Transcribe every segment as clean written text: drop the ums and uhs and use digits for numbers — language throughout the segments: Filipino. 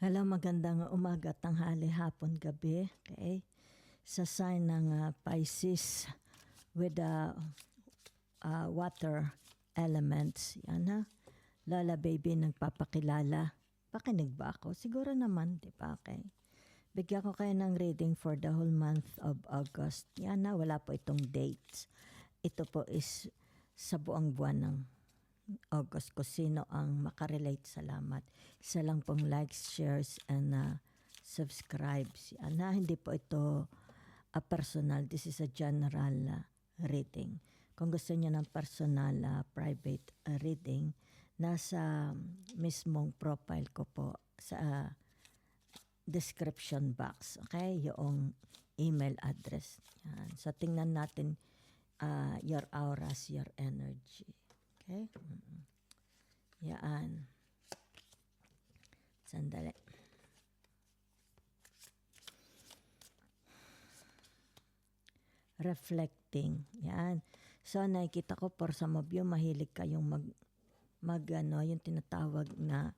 Hello, magandang umaga, tanghali, hapon, gabi. Okay? Sa sign ng Pisces with the water elements. Yan ha. Lola baby nagpapakilala. Pakinig ba ako? Siguro naman, di ba? Okay. Bigyan ko kayo ng reading for the whole month of August. Yan na, wala po itong dates. Ito po is sa buong buwan ng August. Kung sino ang makarelate, salamat. Isa lang pong likes, shares, and subscribes. Yan na, hindi po ito personal. This is a general reading. Kung gusto niyo ng personal, private reading, nasa mismong profile ko po sa description box. Okay? Yung email address. Yan. So, tingnan natin your auras, your energy. Okay? Yan. Sandali. Reflecting. Yan. So, nakikita ko for some of you, mahilig kayong yung tinatawag na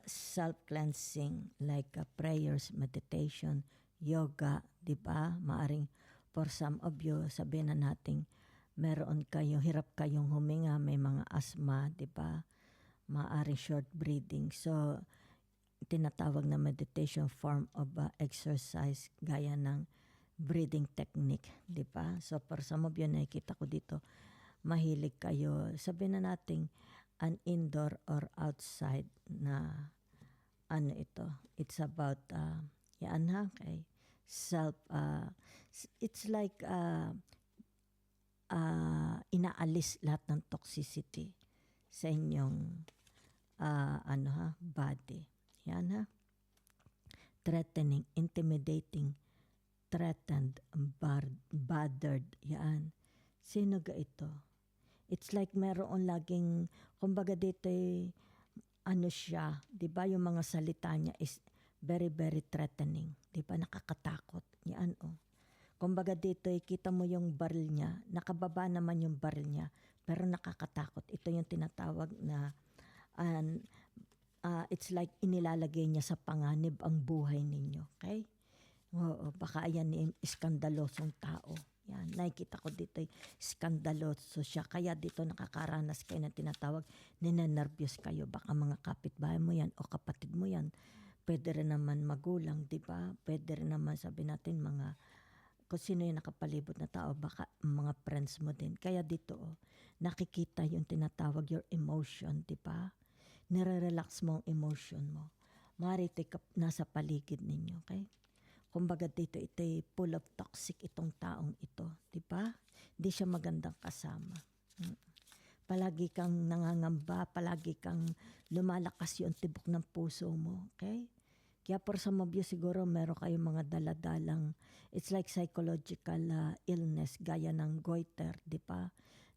self-cleansing like prayers, meditation, yoga, di ba? Maaring for some of you, sabihin na natin, meron kayo, hirap kayong huminga, may mga asthma, di ba? Maaring short breathing. So, tinatawag na meditation form of exercise gaya ng breathing technique, di ba? So, for some of you, nakikita ko dito, mahilig kayo, sabihin na natin, an indoor or outside na ano ito. It's about, yan ha, okay? It's like, inaalis lahat ng toxicity sa inyong body. Yan ha. Threatening, intimidating, threatened, bothered. Yan. Sino ga ito? It's like meron laging, kumbaga dito siya, di ba yung mga salita niya is very, very threatening. Di ba? Nakakatakot. Yan kumbaga dito, kita mo yung baril niya, nakababa naman yung baril niya, pero nakakatakot. Ito yung tinatawag na, it's like inilalagay niya sa panganib ang buhay ninyo. Okay? Oo, baka ayan yung iskandalosong tao. Yan, nakikita ko dito skandaloso siya. Kaya dito nakakaranas kayo ng tinatawag, ninenervyos kayo. Baka mga kapitbahay mo yan o kapatid mo yan. Pwede rin naman magulang, di ba? Pwede rin naman sabi natin kung sino yung nakapalibot na tao, baka mga friends mo din. Kaya dito, nakikita yung tinatawag your emotion, di ba? Nire-relax mo ang emotion mo. Maaari nasa paligid ninyo, okay? Kumbaga dito, ito full of toxic itong taong ito. Di ba? Hindi siya magandang kasama. Palagi kang nangangamba, palagi kang lumalakas yung tibok ng puso mo. Okay? Kaya for some of you siguro meron kayong mga daladalang, it's like psychological illness, gaya ng goiter, di ba?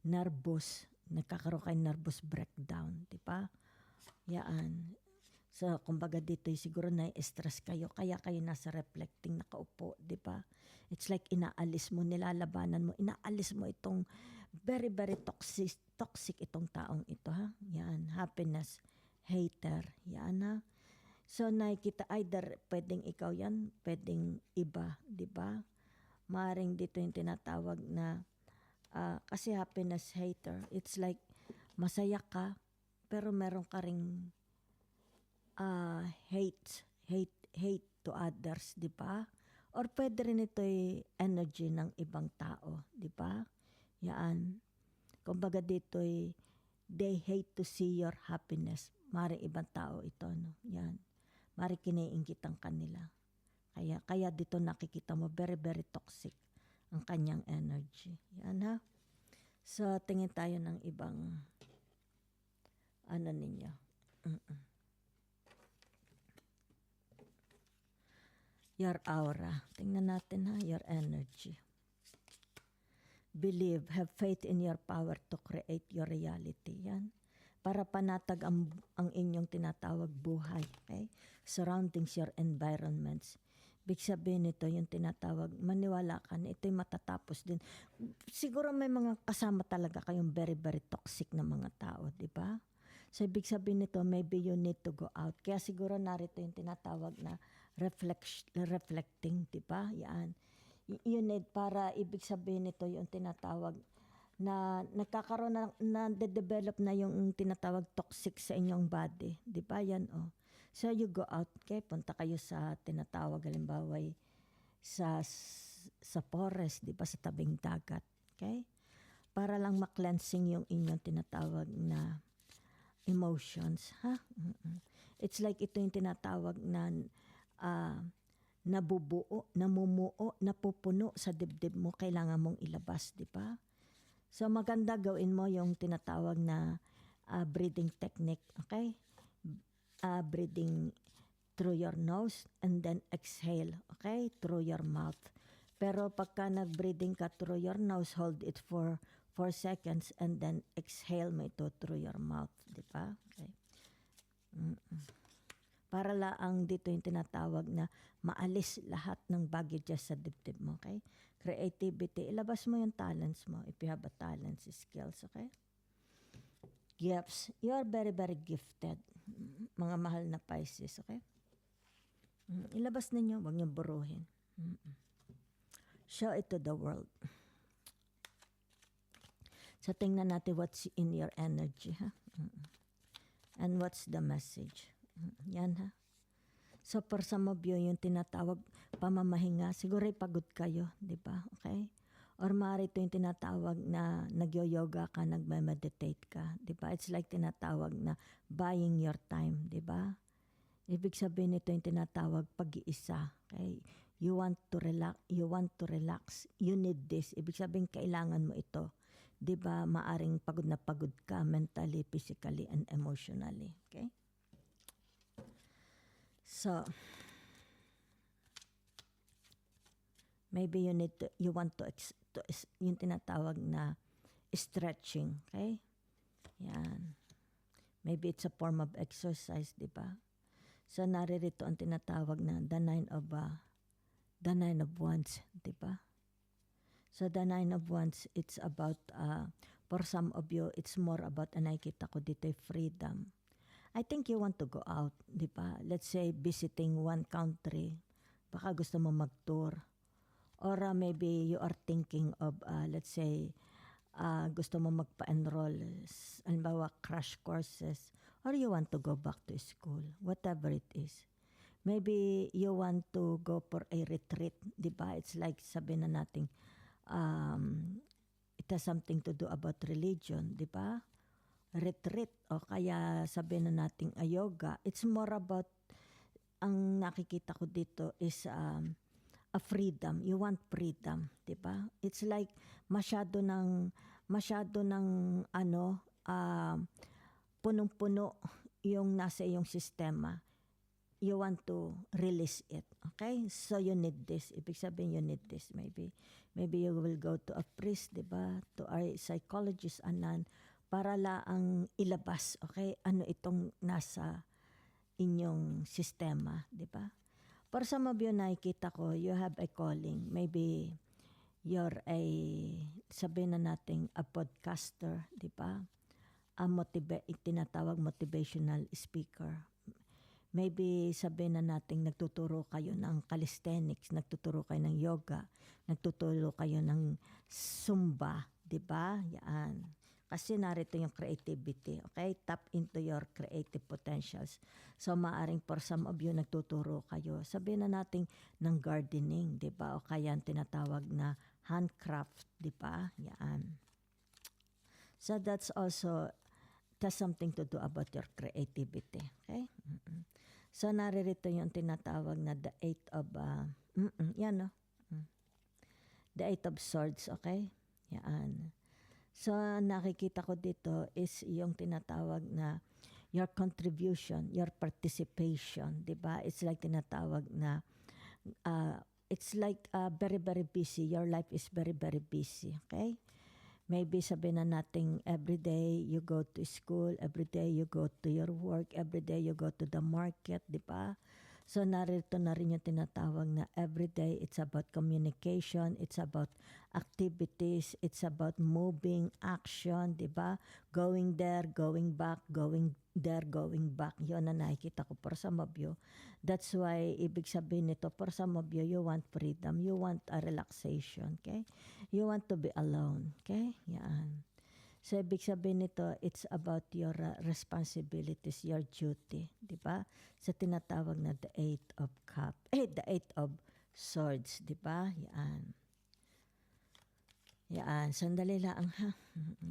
Nervous, nagkakaroon kayo nervous breakdown, di ba? Yan. So, kumbaga dito siguro na-stress kayo, kaya kayo nasa reflecting nakaupo, di ba? It's like inaalis mo, nilalabanan mo, inaalis mo itong very, very toxic itong taong ito, ha? Yan, happiness, hater, yan ha? So, nakikita either pwedeng ikaw yan, pwedeng iba, di ba? Maaring dito yung tinatawag na, kasi happiness, hater, it's like masaya ka, pero meron ka ring hate to others, di ba? Or pwede rin ito energy ng ibang tao, di ba? Yan. Kumbaga dito they hate to see your happiness. Mari ibang tao ito, no? Yan. Mari kiniingit ang kanila. Kaya dito nakikita mo very, very toxic ang kanyang energy. Yan ha. So, tingin tayo ng ibang ninyo. Your aura. Tingnan natin ha, your energy. Believe, have faith in your power to create your reality. Yan. Para panatag ang inyong tinatawag buhay. Okay? Surroundings, your environments. Big sabihin nito yung tinatawag, maniwala ka na ito'y matatapos din. Siguro may mga kasama talaga kayong very, very toxic na mga tao, di ba? So, ibig sabihin nito, maybe you need to go out. Kaya siguro narito yung tinatawag na reflecting, di ba? Yan. You need para ibig sabihin nito yung tinatawag na nagkakaroon na de-develop na yung tinatawag toxic sa inyong body. Di ba? Yan, oh. So, you go out, okay? Punta kayo sa tinatawag, halimbawa, sa forest, di ba? Sa tabing dagat, okay? Para lang ma-cleansing yung inyong tinatawag na emotions, ha? It's like ito yung tinatawag na nabubuo, namumuo, napupuno sa dibdib mo, kailangan mong ilabas, di ba? So maganda gawin mo yung tinatawag na breathing technique, okay? Breathing through your nose and then exhale, okay? Through your mouth. Pero pagka nag-breathing ka through your nose, hold it for 4 seconds and then exhale mo ito through your mouth, di ba? Okay. Para laang dito yung tinatawag na maalis lahat ng baggages sa dibdib mo, okay? Creativity, ilabas mo yung talents mo if you have a talents, skills, okay? Gifts, you are very, very gifted. Mga mahal na Pisces, okay? Ilabas ninyo, huwag niyo buruhin. Show it to the world. So, tingnan natin what's in your energy, ha? And what's the message? Yan, ha? So, for some of you, yung tinatawag pamamahinga, siguro pagod kayo, di ba? Okay? Or maaari ito yung tinatawag na nag-yoga ka, nagme-meditate ka, di ba? It's like tinatawag na buying your time, di ba? Ibig sabihin ito yung tinatawag pag-iisa, okay? You want to relax, you need this. Ibig sabihin kailangan mo ito. 'Di ba? Maaring pagod na pagod ka mentally, physically, and emotionally, okay? So maybe you want to yung tinatawag na stretching, okay? Yan. Maybe it's a form of exercise, 'di ba? So naririto ang tinatawag na the nine of wands, 'di ba? So the nine of wands, it's about for some of you, it's more about nakikita ko dito freedom. I think you want to go out, 'di ba? Let's say visiting one country. Baka gusto mo mag-tour. Or maybe you are thinking of let's say gusto mo magpa-enroll, halimbawa crash courses, or you want to go back to school, whatever it is. Maybe you want to go for a retreat, di ba? It's like sabihin na natin, it has something to do about religion, di ba? Retreat, o kaya sabihin na natin yoga. It's more about, ang nakikita ko dito is a freedom. You want freedom, di ba? It's like masyado ng punong-puno yung nasa iyong sistema. You want to release it, okay? So you need this. Ibig sabihin you need this. Maybe you will go to a priest, di ba? To a psychologist, anan, para laang ilabas, okay? Ano itong nasa inyong sistema, di ba? For some of you, nakikita ko, you have a calling. Maybe you're sabihin na natin, a podcaster, di ba? Tinatawag motivational speaker. Maybe sabihin na natin, nagtuturo kayo ng calisthenics, nagtuturo kayo ng yoga, nagtuturo kayo ng zumba, di ba? Yan. Kasi narito yung creativity, okay? Tap into your creative potentials. So, maaring for some of you, nagtuturo kayo. Sabihin na natin ng gardening, di ba? O kaya tinatawag na handcraft, di ba? Yan. So, that's something to do about your creativity, okay? So, naririto yung tinatawag na the eight of, yan, no? The eight of swords, okay? Yan. So, nakikita ko dito is yung tinatawag na your contribution, your participation, di ba? It's like tinatawag na, it's like very, very busy. Your life is very, very busy, okay? Maybe sabihin na natin every day you go to school, every day you go to your work, every day you go to the market, di ba? So narito na rin yung tinatawag na everyday, it's about communication, it's about activities, it's about moving, action, di ba? Going there, going back, going there, going back. Yun na nakikita ko for some of you. That's why, ibig sabihin nito, for some of you, you want freedom, you want a relaxation, okay? You want to be alone, okay? Yan. So, ibig sabihin nito, it's about your responsibilities, your duty, di ba? Sa tinatawag na the Eight of Cups, the Eight of Swords, di ba? Yan. Yan, sandali lang ha.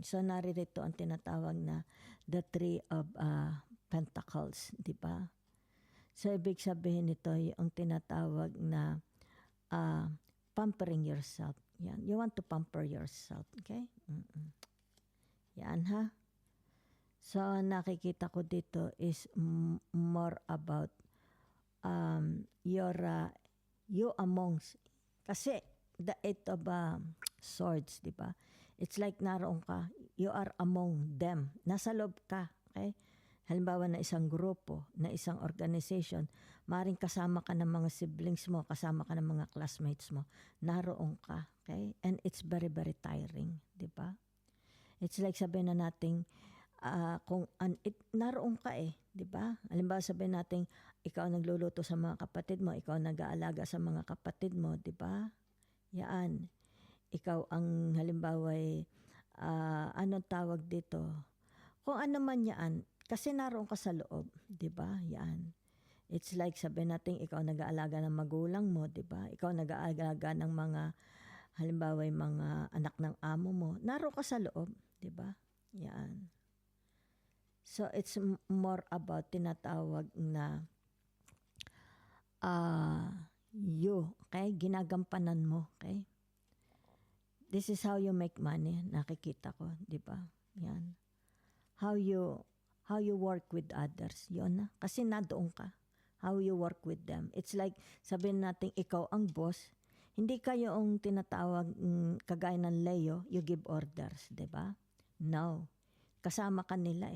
So, naririto ang tinatawag na the Three of Pentacles, di ba? So, ibig sabihin nito, yung tinatawag na pampering yourself. Yan. You want to pamper yourself, okay? Yan ha. So, nakikita ko dito is more about you amongst, kasi the Eight of Swords, di ba? It's like naroon ka, you are among them. Nasa loob ka, okay? Halimbawa na isang grupo, na isang organization, maring kasama ka ng mga siblings mo, kasama ka ng mga classmates mo, naroon ka, okay? And it's very, very tiring, di ba? It's like sabihin na natin, naroon ka di ba? Halimbawa sabihin natin, ikaw nagluluto sa mga kapatid mo, ikaw nag-aalaga sa mga kapatid mo, di ba? Yan. Ikaw ang halimbawa anong tawag dito? Kung ano man yan, kasi naroon ka sa loob, di ba? Yan. It's like sabihin natin, ikaw nag-aalaga ng magulang mo, di ba? Ikaw nag-aalaga ng mga halimbawa yung mga anak ng amo mo, naroon ka sa loob, di ba? Yan. So, it's more about tinatawag na you, okay? Ginagampanan mo, okay? This is how you make money, nakikita ko, di ba? Yan. How you work with others, yun na. Kasi nandoon ka. How you work with them. It's like, sabihin natin, ikaw ang boss, hindi kayo ang tinatawag kagaya ng Leo, you give orders, di ba? No. Kasama ka nila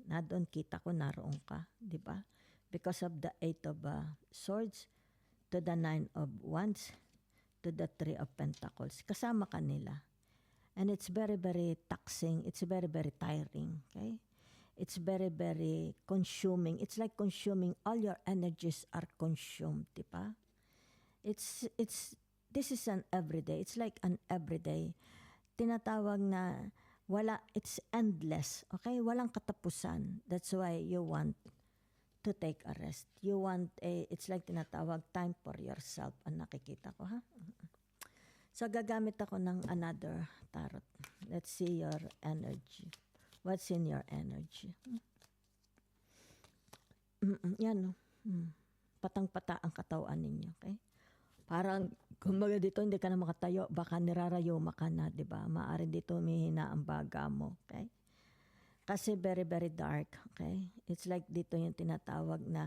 Na doon kita ko naroon ka, di ba? Because of the Eight of Swords to the Nine of Wands to the Three of Pentacles. Kasama ka nila. And it's very, very taxing. It's very, very tiring, okay? It's very, very consuming. It's like consuming. All your energies are consumed, di ba? This is an everyday. It's like an everyday. Tinatawag na it's endless. Okay? Walang katapusan. That's why you want to take a rest. You want it's like tinatawag time for yourself. Ang nakikita ko, ha? So, gagamit ako ng another tarot. Let's see your energy. What's in your energy? Yan, no? Patang-pata ang katawan ninyo, okay? Parang, kumbaga dito, hindi ka na makatayo, baka nirarayoma ka na, di ba? Maaari dito humihina ang baga mo, okay? Kasi very, very dark, okay? It's like dito yung tinatawag na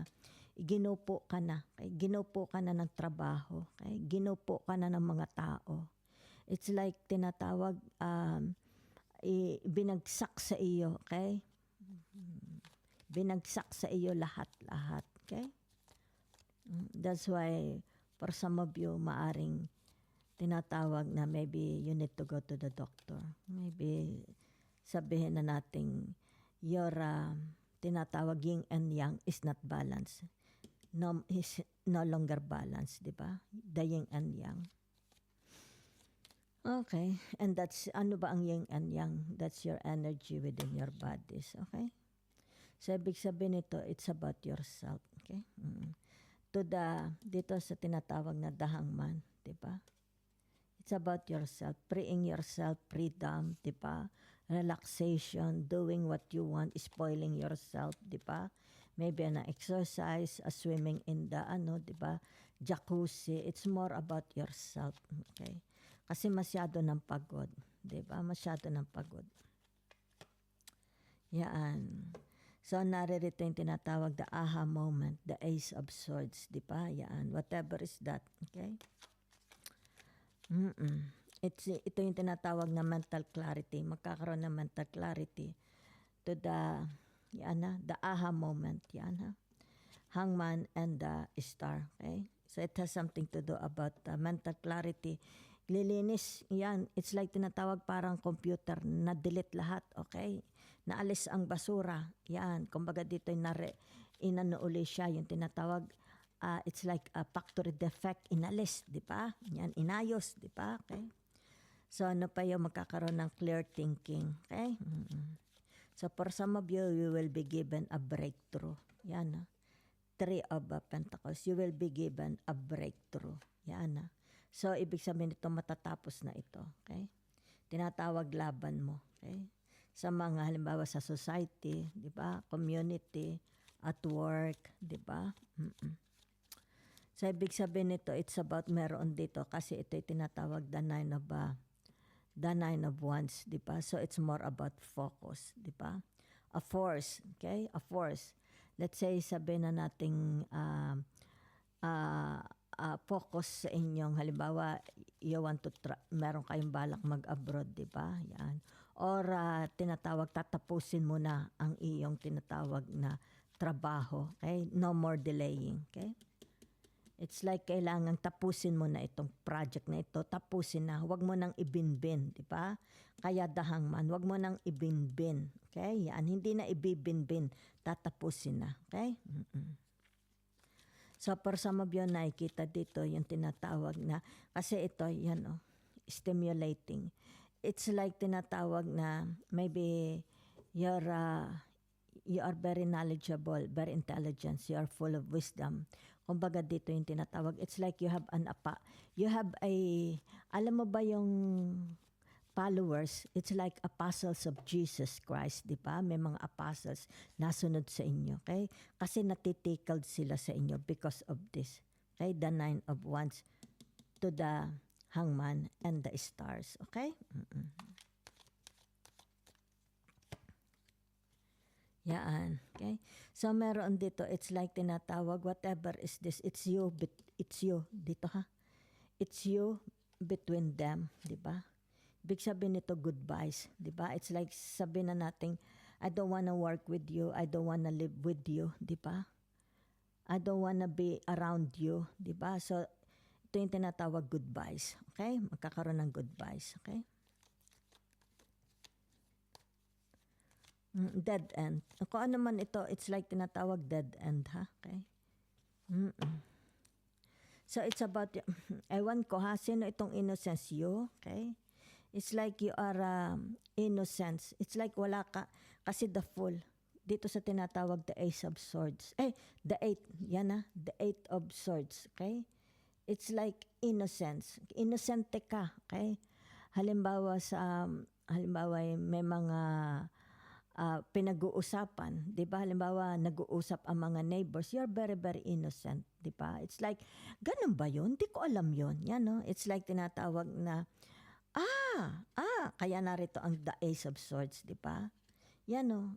ginupo ka na, okay? Ginupo ka na ng trabaho, okay? Ginupo ka na ng mga tao. It's like tinatawag, binagsak sa iyo, okay? Binagsak sa iyo lahat-lahat, okay? That's why, for some of you, maaring tinatawag na maybe you need to go to the doctor. Maybe sabihin na natin your tinatawag yin and yang is not balanced. No, is no longer balanced, di ba? The yin and yang. Okay, and that's, ano ba ang yin and yang? That's your energy within your bodies, okay? So, ibig sabihin nito, it's about yourself, okay? Dito sa tinatawag na the Hangman, di ba? It's about yourself, freeing yourself, freedom, di ba? Relaxation, doing what you want, spoiling yourself, di ba? Maybe an exercise, a swimming in the, di ba? Jacuzzi, it's more about yourself, okay? Kasi masyado ng pagod, di ba? Masyado ng pagod. Yan. So, naririto yung tinatawag the aha moment, the Ace of Swords, di ba? Yan. Whatever is that, okay? Ito yung tinatawag na mental clarity. Magkakaroon ng mental clarity to the aha moment. Yan, ha? Hangman and the Star. Okay? So it has something to do about mental clarity. Lilinis, yan. It's like tinatawag parang computer, na-delete lahat, okay? Naalis ang basura, yan. Kumbaga dito inano uli siya, yung tinatawag, it's like a factory defect, inalis, di ba? Yan, inayos, di ba? Okay? So ano pa yung magkakaroon ng clear thinking, okay? So for some of you, you will be given a breakthrough. Yan, Three of Pentacles, you will be given a breakthrough. Yan, So, ibig sabihin ito, matatapos na ito. Okay? Tinatawag laban mo. Okay? Sa mga, halimbawa sa society, di ba? Community, at work, di ba? So, ibig sabihin nito, it's about meron dito kasi ito tinatawag the nine of wands, di ba? So, it's more about focus, di ba? A force, okay? A force. Let's say, sabihin na nating focus sa inyong, halimbawa, you want to meron kayong balak mag-abroad, di ba? Yan. Or tinatawag, tatapusin mo na ang iyong tinatawag na trabaho. Okay? No more delaying. Okay? It's like kailangan tapusin mo na itong project na ito. Tapusin na. Huwag mo nang ibinbin, di ba? Kaya dahangman, huwag mo nang ibinbin. Okay? Yan. Hindi na ibibinbin. Tatapusin na. Okay? So, for some of you, nakikita dito yung tinatawag na, kasi ito, yan stimulating. It's like tinatawag na maybe you are very knowledgeable, very intelligent, you are full of wisdom. Kumbaga dito yung tinatawag, it's like you have alam mo ba yung followers, it's like apostles of Jesus Christ, di ba? May mga apostles nasunod sa inyo, okay? Kasi natitickled sila sa inyo because of this. Okay? The nine of wands to the hangman and the stars, okay? Yan, okay? So meron dito, it's like tinatawag, whatever is this, it's you dito ha? It's you between them, di ba? Big sabihin nito goodbyes, di ba? It's like sabihin na natin, I don't wanna work with you, I don't wanna live with you, di ba? I don't wanna be around you, di ba? So, ito yung tinatawag goodbyes, okay? Magkakaroon ng goodbyes, okay? Dead end. Kung ano man ito, it's like tinatawag dead end, ha? Okay? So, it's about, ewan ko ha, sino itong innocence you, okay? It's like you are innocent. It's like wala ka. Kasi the fool. Dito sa tinatawag the ace of swords. The eight. Yan na. The eight of swords. Okay? It's like innocence. Innocente ka. Okay? Halimbawa may mga pinag-uusapan. Diba? Halimbawa, nag-uusap ang mga neighbors. You're very, very innocent. Diba? It's like, ganun ba yun? Di ko alam yun. Yan, no? It's like tinatawag na, kaya narito ang the ace of swords, di ba? Yan o.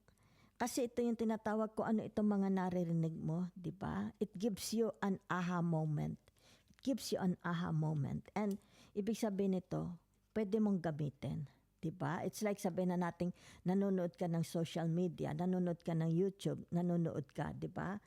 Kasi ito yung tinatawag ko, ano itong mga naririnig mo, di ba? It gives you an aha moment. It gives you an aha moment. And ibig sabihin nito, pwede mong gamitin. Di ba? It's like sabihin na natin, nanonood ka ng social media, nanonood ka ng YouTube, nanonood ka, di ba?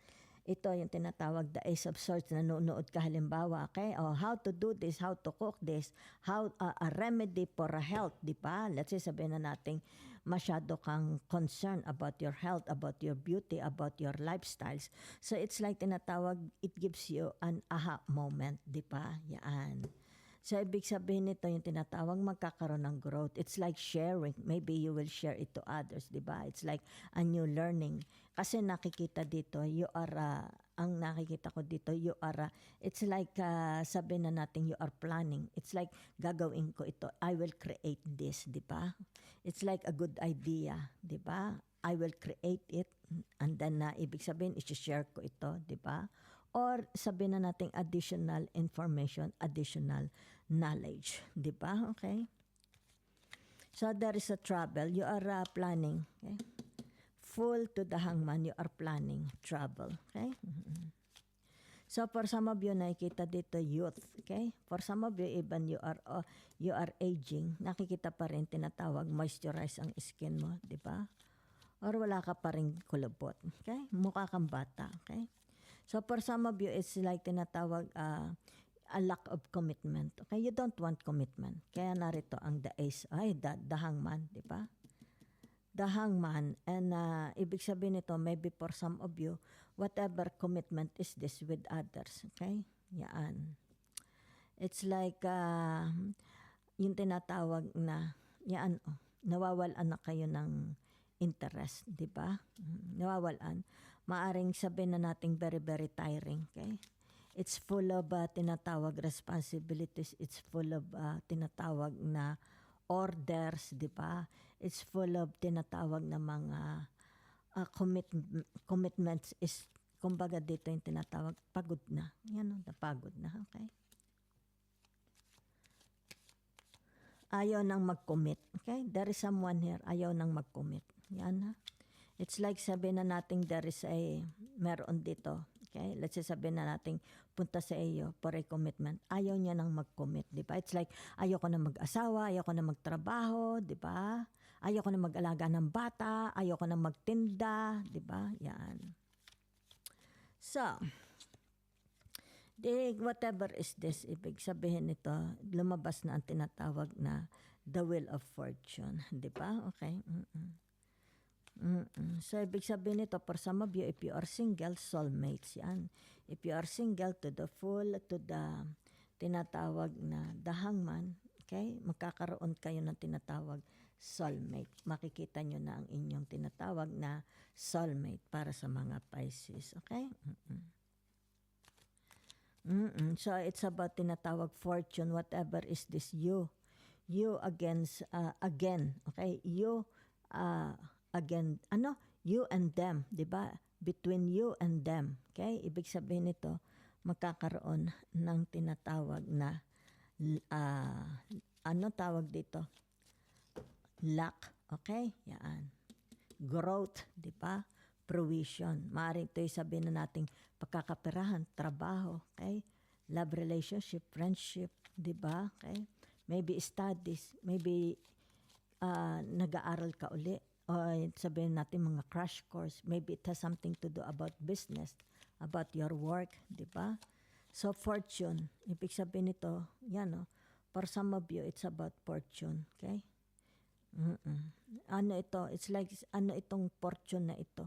Ito yung tinatawag the ace of swords, nanonood ka halimbawa, okay? How to do this, how to cook this, how a remedy for a health, di ba? Let's say sabihin na natin, masyado kang concerned about your health, about your beauty, about your lifestyles. So it's like tinatawag, it gives you an aha moment, di ba? Yan. So, ibig sabihin nito yung tinatawag magkakaroon ng growth. It's like sharing. Maybe you will share it to others, di ba? It's like a new learning. Kasi nakikita dito, you are, ang nakikita ko dito, you are, it's like, sabihin na natin, you are planning. It's like, gagawin ko ito. I will create this, di ba? It's like a good idea, di ba? I will create it. And then, ibig sabihin, i-share ko ito, di ba? Or sabihin na natin additional information, additional knowledge. Di ba? Okay? So, there is a trouble. You are planning. Okay? Full to the hangman, you are planning trouble. Okay? So, for some of you, nakikita dito youth. Okay? For some of you, even you are aging, nakikita pa rin, tinatawag, moisturize ang skin mo. Di ba? Or wala ka pa rin kulubot. Okay? Mukha kang bata. Okay? So for some of you, it's like tinatawag a lack of commitment. Okay, you don't want commitment. Kaya narito ang the ace, the hangman, di ba? The hangman, and ibig sabihin nito, maybe for some of you, whatever commitment is this with others. Okay, yan. It's like, yung tinatawag na, yan, nawawalan na kayo ng interest, di ba? Nawawalan. Maaring sabihin na nating very, very tiring, okay? It's full of tinatawag responsibilities. It's full of tinatawag na orders, di ba? It's full of tinatawag na mga commitments is, kumbaga dito yung tinatawag, pagod na. Yan, napagod na, okay? Ayaw nang mag-commit. Okay? There is someone here, ayaw nang mag-commit. Yan ha. It's like sabihin na natin there is meron dito. Okay? Let's say sabihin na natin punta sa iyo for a commitment. Ayaw niya nang mag-commit. Di ba? It's like ayaw ko na mag-asawa, ayaw ko na magtrabaho. Di ba? Ayaw ko na mag-alaga ng bata, ayaw ko na magtinda. Di ba? Yan. So, whatever is this, ibig sabihin nito, lumabas na ang tinatawag na the wheel of fortune. Di ba? Okay. So, ibig sabihin nito, for some of you, if you are single, soulmates yan. If you are single, to the full, to the tinatawag na the hangman, okay, magkakaroon kayo ng tinatawag soulmate. Makikita nyo na ang inyong tinatawag na soulmate para sa mga Pisces. Okay? So, it's about tinatawag fortune, whatever is this, you against, again, okay, you, again, you and them, di ba? Between you and them, okay? Ibig sabihin nito, magkakaroon ng tinatawag na, tawag dito? Luck, okay? Yan. Growth, di ba? Provision. Maaaring ito'y sabihin na nating pagkakaperahan, trabaho, okay? Love relationship, friendship, di ba? Okay? Maybe studies, maybe nag-aaral ka uli. O sabihin natin mga crash course. Maybe it has something to do about business, about your work, di ba? So fortune, ibig sabihin nito, yan o. For some of you, it's about fortune, okay? Ano ito? It's like, itong fortune na ito?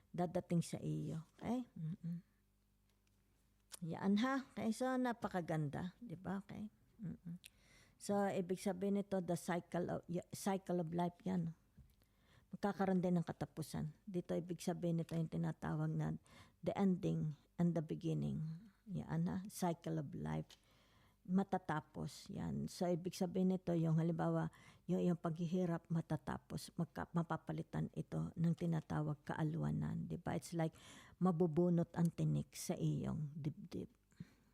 Dadating sa iyo. Okay? Yan ha. Okay, so napakaganda. Di ba? Okay? So, ibig sabihin nito, the cycle of life yan. Magkakaroon din ng katapusan. Dito, ibig sabihin nito yung tinatawag na the ending and the beginning. Yan ha. Cycle of life. Matatapos. Yan. So, ibig sabihin nito, yung halimbawa, yung paghihirap matatapos, mapapalitan ito ng tinatawag kaalwanan. Diba? It's like mabubunot ang tinik sa iyong dibdib.